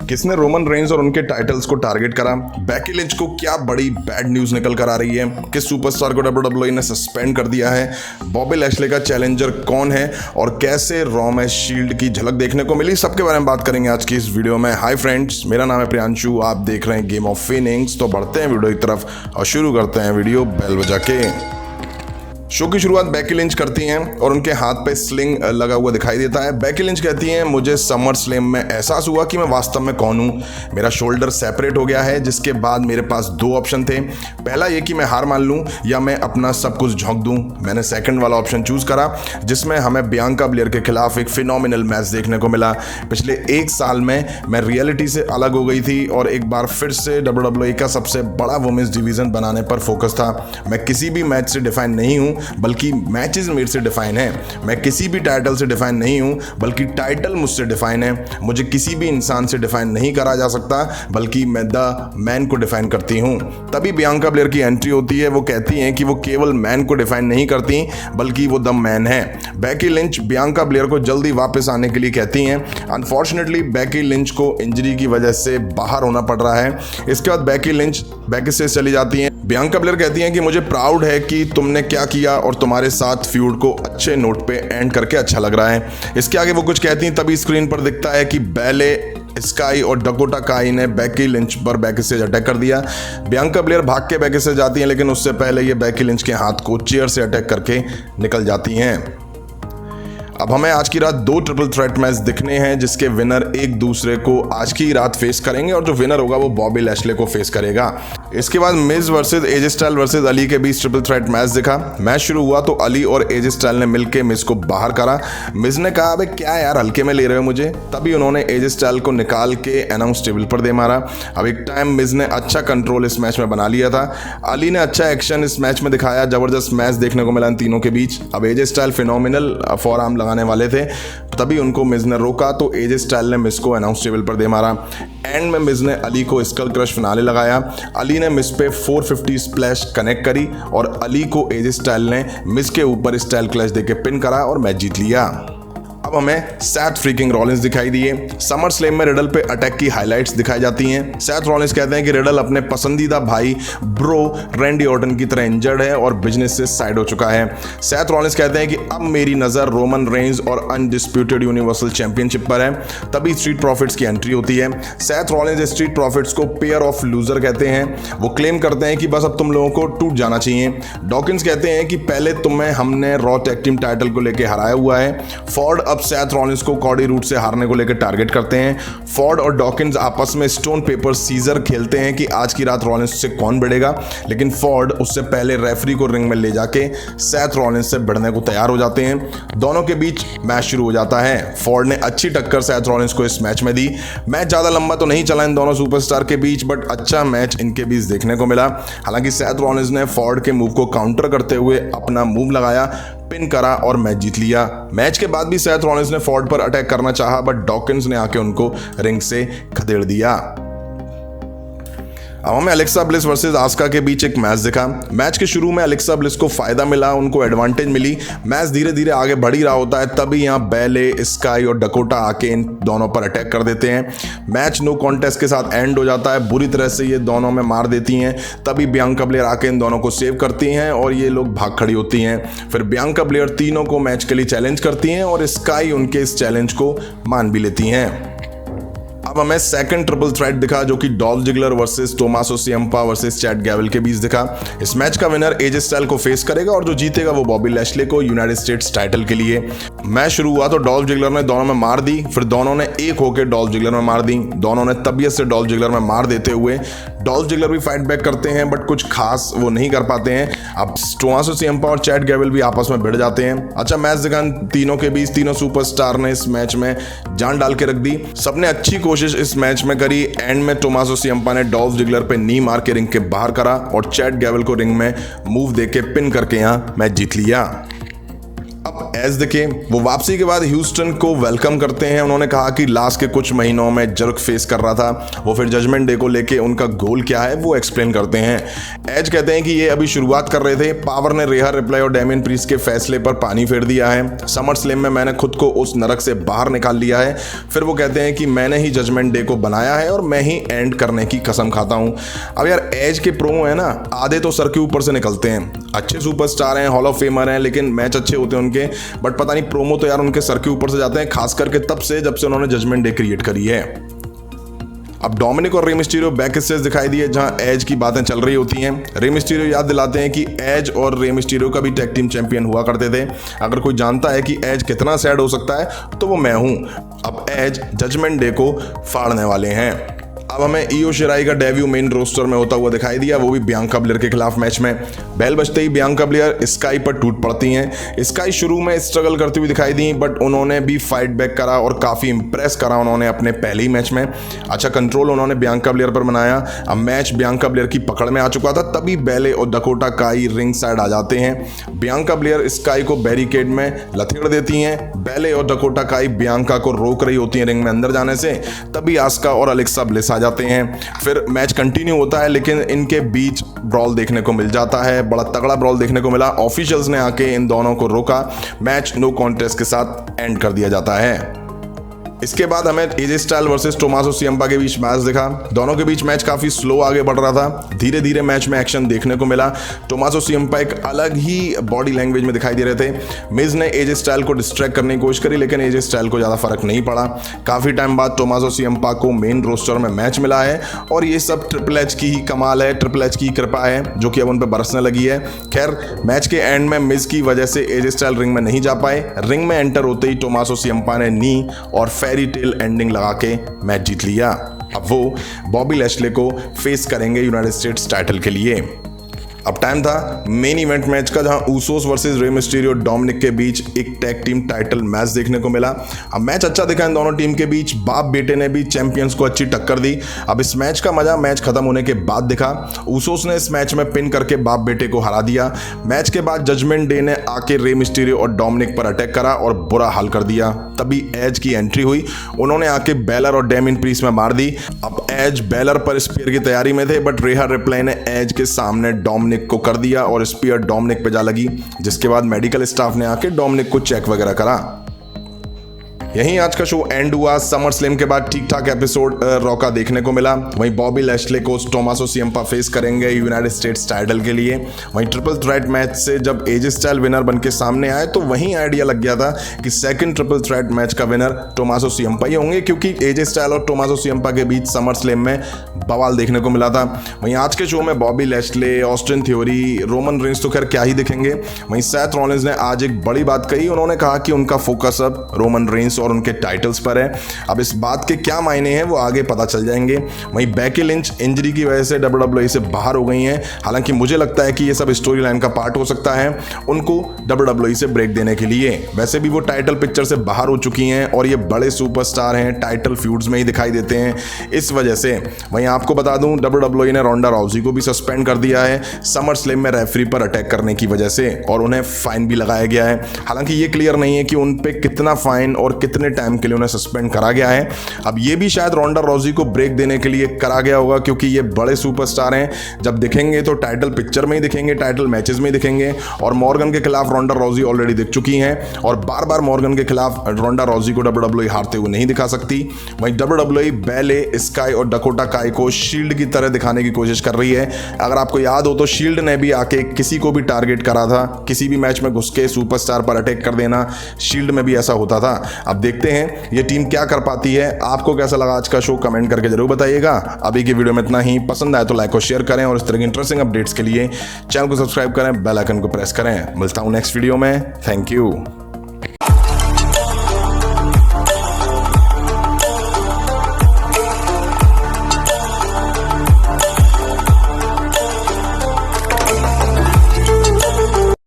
किसने Roman Reigns और उनके टाइटल्स को टारगेट करा, बेकी लिंच को क्या बड़ी बैड न्यूज निकल कर आ रही है, किस सुपरस्टार को WWE ने सस्पेंड कर दिया है, बॉबी लैशले का चैलेंजर कौन है और कैसे रॉ में शील्ड की झलक देखने को मिली, सबके बारे में बात करेंगे आज की इस वीडियो में। हाय फ्रेंड्स, मेरा नाम है प्रियांशु, आप देख रहे हैं गेम ऑफ फीनिंग्स। तो बढ़ते हैं वीडियो की तरफ और शुरू करते हैं वीडियो बेल बजा के। शो की शुरुआत बेकी लिंच करती हैं और उनके हाथ पे स्लिंग लगा हुआ दिखाई देता है। बेकी लिंच कहती हैं, मुझे समर स्लैम में एहसास हुआ कि मैं वास्तव में कौन हूँ। मेरा शोल्डर सेपरेट हो गया है, जिसके बाद मेरे पास दो ऑप्शन थे। पहला ये कि मैं हार मान लूँ या मैं अपना सब कुछ झोंक दूँ। मैंने सेकंड वाला ऑप्शन चूज करा, जिसमें हमें बियांका ब्लेयर के खिलाफ एक फिनोमिनल मैच देखने को मिला। पिछले एक साल में मैं रियलिटी से अलग हो गई थी और एक बार फिर से WWE का सबसे बड़ा वुमेन्स डिवीजन बनाने पर फोकस था। मैं किसी भी मैच से डिफाइन नहीं हूँ, बल्कि मैचेस मेरे से डिफाइन है। मैं किसी भी टाइटल से डिफाइन नहीं हूं, बल्कि टाइटल मुझसे डिफाइन है। मुझे किसी भी इंसान से डिफाइन नहीं करा जा सकता, बल्कि मैं द मैन को डिफाइन करती हूं। तभी बियांका ब्लेयर की एंट्री होती है। वो कहती हैं कि वो केवल मैन को डिफाइन नहीं करती, बल्कि वो द मैन है। बेकी लिंच बियांका ब्लेयर को जल्दी वापस आने के लिए कहती हैं। अनफॉर्चुनेटली बेकी लिंच को इंजरी की वजह से बाहर होना पड़ रहा है। इसके बाद बेकी लिंच बैक स्टेज चली जाती हैं। बियांका ब्लेयर कहती हैं कि मुझे प्राउड है कि तुमने क्या किया और तुम्हारे साथ फ्यूड को अच्छे नोट पे एंड करके अच्छा लग रहा है। इसके आगे वो कुछ कहती हैं, तभी स्क्रीन पर दिखता है कि बेले स्काई और डकोटा काई ने बेकी लिंच पर बैक स्टेज अटैक कर दिया। बियांका ब्लेयर भाग के बैक स्टेज जाती हैं, लेकिन उससे पहले ये बेकी लिंच के हाथ को चेयर से अटैक करके निकल जाती हैं। अब हमें आज की रात दो ट्रिपल थ्रेट मैच दिखने हैं, जिसके विनर एक दूसरे को आज की रात फेस करेंगे और जो विनर होगा वो बॉबी लैशले को फेस करेगा। इसके बाद मिज वर्सेस एजे स्टाइल वर्सेस अली के बीच ट्रिपल थ्रेट मैच दिखा। मैच शुरू हुआ तो अली और एजे स्टाइल ने मिलकर मिज को बाहर करा। मिज ने कहा, अबे क्या यार, हल्के में ले रहे हो मुझे। तभी उन्होंने एजे स्टाइल को निकाल के अनाउंस टेबल पर दे मारा। अब एक टाइम मिज ने अच्छा कंट्रोल इस मैच में बना लिया था। अली ने अच्छा एक्शन इस मैच में दिखाया। जबरदस्त मैच देखने को मिला इन तीनों के बीच। अब एजे स्टाइल फिनोमिनल फॉर आर्म लगाने वाले थे, तभी उनको मिज ने रोका तो एजे स्टाइल ने मिज को अनाउंस टेबल पर दे मारा। एंड में मिज ने अली को स्कल क्रश फिनाले लगाया। अली ने मिज पे 450 स्प्लैश कनेक्ट करी और अली को एजे स्टाइल ने मिज के ऊपर स्टाइल क्लच देके पिन करा और मैच जीत लिया। अब हमें सैथ फ्रीकिंग रॉलिंस दिखाई दिए। समर स्लैम में रिडल पे अटैक की हाइलाइट्स दिखाई जाती हैं। सैथ रॉलिंस कहते हैं कि रिडल अपने पसंदीदा भाई ब्रो रैंडी ऑर्टन की तरह इंजर्ड है और बिजनेस से साइड हो चुका है। सैथ रॉलिंस कहते हैं कि अब मेरी नज़र रोमन रेंज और अनडिस्प्यूटेड यूनिवर्सल चैंपियनशिप पर है। तभी स्ट्रीट प्रॉफिट्स की एंट्री होती है। सैथ रॉलिंस स्ट्रीट प्रॉफिट्स को पेयर ऑफ लूजर कहते हैं। वो क्लेम करते हैं कि बस अब तुम लोगों को टूट जाना चाहिए। डॉकिंस कहते हैं कि पहले तुम्हें हमने रॉ टैग टीम टाइटल को लेकर हराया हुआ है। फॉर्ड अब सैथ रॉलिंस को कॉडी रूट से हारने को लेकर टारगेट करते हैं। फॉर्ड और डॉकिंस आपस में स्टोन पेपर सीजर खेलते हैं कि आज की रात रॉलिंस से कौन भिड़ेगा, लेकिन फॉर्ड उससे पहले रेफरी को रिंग में ले जाके सैथ रॉलिंस से भिड़ने को तैयार हो जाते हैं। दोनों के बीच मैच शुरू हो जाता है। फॉर्ड ने अच्छी टक्कर सैथ रॉलिंस को इस मैच में दी। मैच ज़्यादा लंबा तो नहीं चला इन दोनों सुपरस्टार के बीच, बट अच्छा मैच इनके बीच देखने को मिला। हालांकि सैथ रॉलिंस ने फॉर्ड के मूव को काउंटर करते हुए अपना मूव लगाया, पिन करा और मैच जीत लिया। मैच के बाद भी सैथ रॉलिंस ने फॉर्ड पर अटैक करना चाहा, बट डॉकिंस ने आके उनको रिंग से खदेड़ दिया। अब हमें अलेक्सा ब्लिस वर्सेस आस्का के बीच एक मैच दिखा। मैच के शुरू में अलेक्सा ब्लिस को फायदा मिला, उनको एडवांटेज मिली। मैच धीरे धीरे आगे बढ़ ही रहा होता है, तभी यहाँ बेले स्काई और डकोटा आके इन दोनों पर अटैक कर देते हैं। मैच नो कॉन्टेस्ट के साथ एंड हो जाता है। बुरी तरह से ये दोनों में मार देती हैं। तभी बियांका ब्लेयर आके इन दोनों को सेव करती हैं और ये लोग भाग खड़ी होती हैं। फिर बियांका ब्लेयर तीनों को मैच के लिए चैलेंज करती हैं और स्काई उनके इस चैलेंज को मान भी लेती हैं। अब हमें सेकंड ट्रिपल थ्रेट दिखा, जो कि Dolph Ziggler versus Tommaso Ciampa versus Chad Gable के बीच दिखा। इस मैच का विनर एजे स्टाइल को फेस करेगा और जो जीतेगा वो बॉबी लैशले को यूनाइटेड स्टेट्स टाइटल के लिए। मैच शुरू हुआ तो डॉल्फ जिगलर ने दोनों में मार दी, फिर दोनों ने एक होकर डॉल्फ जिगलर में मार दी। दोनों ने तबीयत से डॉल्फ जिगलर में मार देते हुए डॉल्फ जिगलर भी फाइट बैक करते हैं, बट कुछ खास वो नहीं कर पाते हैं। अब टोमासो सिएम्पा और चैड गैबल भी आपस में भिड़ जाते हैं। अच्छा मैच दिखा तीनों के बीच। तीनों सुपरस्टार ने इस मैच में जान डाल के रख दी। सबने अच्छी कोशिश इस मैच में करी। एंड में टोमासो सिएम्पा ने डॉल्फ जिगलर पे नी मार के रिंग के बाहर करा और चैड गैबल को रिंग में मूव देके पिन करके यहाँ मैच जीत लिया। अब एज दिखे वो वापसी के बाद ह्यूस्टन को वेलकम करते हैं। उन्होंने कहा कि लास्ट के कुछ महीनों में जर्क फेस कर रहा था, वो फिर जजमेंट डे को लेके उनका गोल क्या है वो एक्सप्लेन करते हैं। एज कहते हैं कि ये अभी शुरुआत कर रहे थे, पावर ने रेहा रिप्लाई और डेमियन प्रीस्ट के फैसले पर पानी फेर दिया है। समर स्लैम में मैंने खुद को उस नरक से बाहर निकाल लिया है। फिर वो कहते हैं कि मैंने ही जजमेंट डे को बनाया है और मैं ही एंड करने की कसम खाता हूं। अब यार एज के प्रोमो है ना, आधे तो सर के ऊपर से निकलते हैं। अच्छे सुपरस्टार हैं, हॉल ऑफ फेमर हैं, लेकिन मैच अच्छे होते हैं उनके, बट पता नहीं प्रोमो तो यार उनके सर के ऊपर से जाते हैं, खास करके तब से जब से उन्होंने जजमेंट डे क्रिएट करी है। अब डोमिनिक और रे मिस्टीरियो बैक स्टेज दिखाई दिए जहां एज की बातें चल रही होती हैं। रे मिस्टीरियो याद दिलाते हैं कि एज और रे मिस्टीरियो का भी टैग टीम चैंपियन हुआ करते थे। अगर कोई जानता है कि एज कितना सैड हो सकता है तो वो मैं हूं। अब एज जजमेंट डे को फाड़ने वाले हैं। अब हमें ईओ शिराई का डेब्यू मेन रोस्टर में होता हुआ दिखाई दिया, वो भी बियांका ब्लेयर के खिलाफ मैच में। बेल बजते ही बियांका ब्लेयर स्काई पर टूट पड़ती हैं। स्काई शुरू में स्ट्रगल करती हुई दिखाई दी, बट उन्होंने भी फाइट बैक करा और काफ़ी इंप्रेस करा उन्होंने अपने पहले ही मैच में। अच्छा कंट्रोल उन्होंने बियांका ब्लेयर पर बनाया। अब मैच बियांका ब्लेयर की पकड़ में आ चुका था, तभी बेले और डकोटा काई रिंग साइड आ जाते हैं। बियांका ब्लेयर स्काई को बैरिकेड में लथेड़ देती हैं। बेले और डकोटा काई बियांका को रोक रही होती हैं रिंग में अंदर जाने से, तभी आस्का और अलेक्सा ब्लिस जाते हैं। फिर मैच कंटिन्यू होता है, लेकिन इनके बीच ब्रॉल देखने को मिल जाता है। बड़ा तगड़ा ब्रॉल देखने को मिला। ऑफिशियल्स ने आके इन दोनों को रोका। मैच नो कॉन्टेस्ट के साथ एंड कर दिया जाता है। इसके बाद हमें एजे स्टाइल वर्सेस टोमासो सियम्पा के बीच मैच दिखा। दोनों के बीच मैच काफी स्लो आगे बढ़ रहा था। धीरे धीरे मैच में एक्शन देखने को मिला। टोमासो सियम्पा एक अलग ही बॉडी लैंग्वेज में दिखाई दे रहे थे। मिज ने एजे स्टाइल को डिस्ट्रैक्ट करने की कोशिश करी, लेकिन एजे स्टाइल को ज्यादा फर्क नहीं पड़ा। काफी टाइम बाद टोमासो सियम्पा को मेन रोस्टर में मैच मिला है और ये सब ट्रिपल एच की ही कमाल है, ट्रिपल एच की कृपा है जो कि अब उन पर बरसने लगी है। खैर मैच के एंड में मिज की वजह से एजे स्टाइल रिंग में नहीं जा पाए। रिंग में एंटर होते ही टोमासो सियम्पा ने नी और फेरी टेल एंडिंग लगा के मैच जीत लिया। अब वो बॉबी लैशले को फेस करेंगे यूनाइटेड स्टेट्स टाइटल के लिए। अब टाइम था मेन इवेंट मैच का, जहां Usos versus Rey Mysterio Dominik के बीच एक टैग टीम टाइटल मैच देखने को मिला। अब मैच अच्छा दिखा इन दोनों टीम के बीच। बाप बेटे ने भी चैंपियंस को अच्छी टक्कर दी। अब इस मैच का मजा मैच खत्म होने के बाद दिखा। ऊसोस ने इस मैच में पिन करके बाप बेटे को हरा दिया। मैच के बाद जजमेंट डे ने आके रे मिस्टीरियो और डोमिनिक पर अटैक करा और बुरा हाल कर दिया। तभी एज की एंट्री हुई। उन्होंने आके बेलर और डेमियन प्रीस्ट में मार दी। अब एज बेलर पर स्पीयर की तैयारी में थे, बट रेहा रिप्लाई ने एज के सामने डोमिनिक को कर दिया और स्पीयर डोमिनिक पे जा लगी, जिसके बाद मेडिकल स्टाफ ने आके डोमिनिक को चेक वगैरह करा। यहीं आज का शो एंड हुआ। समर स्लैम के बाद ठीक ठाक एपिसोड रॉ का देखने को मिला। वहीं बॉबी लैशले को टोमासो सियम्पा फेस करेंगे यूनाइटेड स्टेट्स टाइटल के लिए। वहीं ट्रिपल थ्रेट मैच से जब एजे स्टाइल विनर बन के सामने आए तो वहीं आइडिया लग गया था कि सेकंड ट्रिपल थ्रेट मैच का विनर टोमासो सियम्पा ही होंगे, क्योंकि एजे स्टाइल और टोमासो सियम्पा के बीच समर स्लैम में बवाल देखने को मिला था। वहीं आज के शो में Bobby Lashley, Austin Theory, Roman Reigns तो खैर क्या ही दिखेंगे। वहीं सेथ रॉलिंस ने आज एक बड़ी बात कही। उन्होंने कहा कि उनका फोकस अब रोमन रेंस और उनके टाइटल्स पर है। अब इस बात के क्या मायने हैं वो आगे पता चल जाएंगे। वहीं बेकी लिंच इंजरी की वजह से WWE से बाहर हो गई हैं। हालांकि मुझे लगता है कि ये सब स्टोरी लाइन का पार्ट हो सकता है उनको WWE से ब्रेक देने के लिए। वैसे भी वो टाइटल पिक्चर से बाहर हो चुकी हैं और ये बड़े सुपरस्टार हैं, टाइटल फ्यूड्स में ही दिखाई देते हैं, इस वजह से। वहीं आपको बता दूं WWE ने रोंडा राउजी को भी सस्पेंड कर दिया है समर स्लैम में रेफरी पर अटैक करने की वजह से, और उन्हें फाइन भी लगाया गया है। हालांकि ये क्लियर नहीं है कि उन पे कितना फाइन और कितने टाइम के लिए उन्हें सस्पेंड करा गया है। अब ये भी शायद रोंडा राउजी को ब्रेक देने के लिए करा गया होगा, क्योंकि ये बड़े सुपरस्टार हैं। जब दिखेंगे तो टाइटल पिक्चर में ही दिखेंगे, टाइटल मैचेस में ही दिखेंगे। और मॉर्गन के खिलाफ रोंडा राउजी ऑलरेडी दिख चुकी हैं और बार बार मॉर्गन के खिलाफ रोंडा राउजी को WWE हारते हुए नहीं दिखा सकती। वहीं WWE बेले, स्काई और डकोटा काई को शील्ड की तरह दिखाने की कोशिश कर रही है। अगर आपको याद हो तो शील्ड ने भी आके किसी को भी टारगेट करा था, किसी भी मैच में घुस के सुपरस्टार पर अटैक कर देना, शील्ड में भी ऐसा होता था। अब देखते हैं ये टीम क्या कर पाती है। आपको कैसा लगा आज का शो कमेंट करके जरूर बताइएगा। अभी की वीडियो में इतना ही। पसंद आए तो लाइक और शेयर करें और इस तरह की इंटरेस्टिंग अपडेट्स के लिए चैनल को सब्सक्राइब करें, बेल आइकन को प्रेस करें। मिलता हूं नेक्स्ट वीडियो में। Thank you.